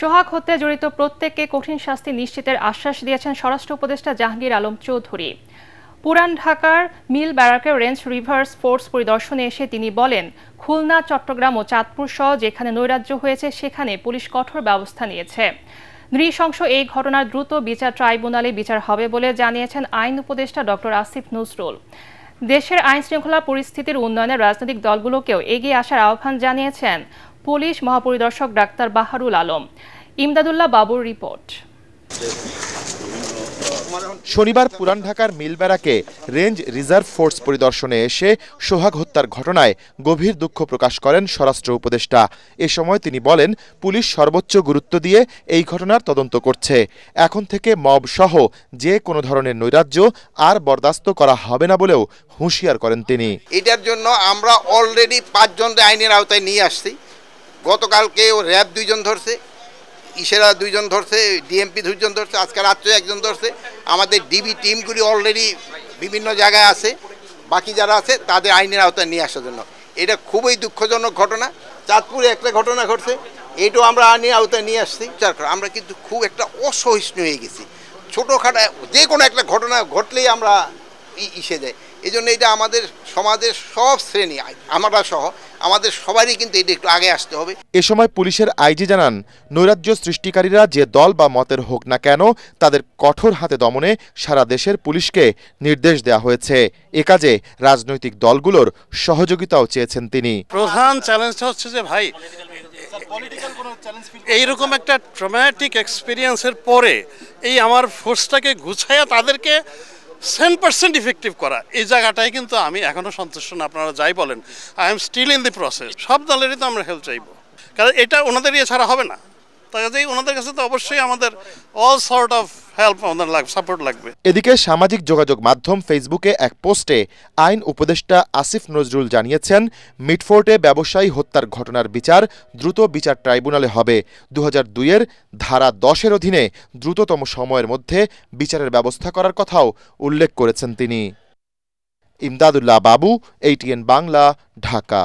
সোহাগ হত্যায় জড়িত প্রত্যেককে কঠিন শাস্তি নিশ্চিতের আশ্বাস দিয়েছেন স্বরাষ্ট্র উপদেষ্টা জাহাঙ্গীর আলম চৌধুরী। পুরান ঢাকার মিল ব্যারাকের রেঞ্জ রিভার্স ফোর্স পরিদর্শনে এসে তিনি বলেন, খুলনা, চট্টগ্রাম ও চাঁদপুর সহ যেখানে নৈরাজ্য হয়েছে সেখানে পুলিশ কঠোর ব্যবস্থা নিয়েছে। নৃশংস এই ঘটনার দ্রুত বিচার ট্রাইব্যুনালে বিচার হবে বলে জানিয়েছেন আইন উপদেষ্টা ডক্টর আসিফ নজরুল। দেশের আইন শৃঙ্খলা পরিস্থিতির উন্নয়নে রাজনৈতিক দলগুলোকেও এগিয়ে আসার আহ্বান জানিয়েছেন পুলিশ মহাপরিদর্শক ডাক্তার বাহারুল আলম। ইমদাদুল্লাহ বাবুর রিপোর্ট। শনিবার পুরান ঢাকার মিল ব্যারাকে রেঞ্জ রিজার্ভ ফোর্স পরিদর্শনে এসে সোহাগ হত্যার ঘটনায় গভীর দুঃখ প্রকাশ করেন স্বরাষ্ট্র উপদেষ্টা। এ সময় তিনি বলেন, পুলিশ সর্বোচ্চ গুরুত্ব দিয়ে এই ঘটনার তদন্ত করছে। এখন থেকে মব সহ যে কোনো ধরনের নৈরাজ্য আর বরদাস্ত করা হবে না বলেও হুঁশিয়ার করেন তিনি। এটার জন্য আমরা অলরেডি 5 জনকে আইনের আওতায় নিয়ে আসছি। গতকালকে র্যাব 2 জন ধরছে, ইশারা 2 জন ধরছে, ডিএমপি 2 জন ধরছে, আজকে রাত্রে 1 জন ধরছে। আমাদের ডিবি টিমগুলি অলরেডি বিভিন্ন জায়গায় আছে, বাকি যারা আছে তাদের আইনের আওতায় নিয়ে আসার জন্য। এটা খুবই দুঃখজনক ঘটনা। চাঁদপুরে একটা ঘটনা ঘটছে, এটাও আমরা আইনের আওতায় নিয়ে আসছি। আমরা কিন্তু খুব একটা অসহিষ্ণু হয়ে গেছি। ছোটোখাটো যে কোনো একটা ঘটনা ঘটলেই আমরা ইসে যাই। এই জন্য এটা আমাদের সমাজের সব শ্রেণী, আমরা সহ আমাদের সবারই কিন্তু এটা একটু আগে আসতে হবে। এ সময় পুলিশের আইজি জানান, নৈরাজ্য সৃষ্টিকারীরা যে দল বা মতের হোক না কেন, তাদের কঠোর হাতে দমনে সারা দেশের পুলিশকে নির্দেশ দেওয়া হয়েছে। এ কাজে রাজনৈতিক দলগুলোর সহযোগিতাও চেয়েছেন তিনি। প্রধান চ্যালেঞ্জটা হচ্ছে যে ভাই, এইরকম একটা ট্রমাটিক এক্সপিরিয়েন্সের পরে এই আমার ফোর্সটাকে গুছাইয়া তাদেরকে 100% ইফেক্টিভ করা, এই জায়গাটাই কিন্তু আমি এখনো সন্তুষ্ট না। আপনারা যাই বলেন, I am still in the process. সব দলেরই তো আমরা হেল্প চাইবো, কারণ এটা ওনাদের ইয়ে ছাড়া হবে না। তাই ওনাদের কাছে তো অবশ্যই আমাদের অল সর্ট অফ হেল্প, আমাদের সাপোর্ট লাগবে। এদিকে সামাজিক যোগাযোগ মাধ্যম ফেসবুকে এক পোস্টে আইন উপদেষ্টা আসিফ নজরুল জানিয়েছেন, মিটফোর্টে ব্যবসায়ী হত্যার ঘটনার বিচার দ্রুত বিচার ট্রাইব্যুনালে হবে। 2002-এর ধারা 10-এর অধীনে দ্রুততম সময়ের মধ্যে বিচারের ব্যবস্থা করার কথাও উল্লেখ করেছেন তিনি। ইমদাদুল্লাহ বাবু, ATN বাংলা, ঢাকা।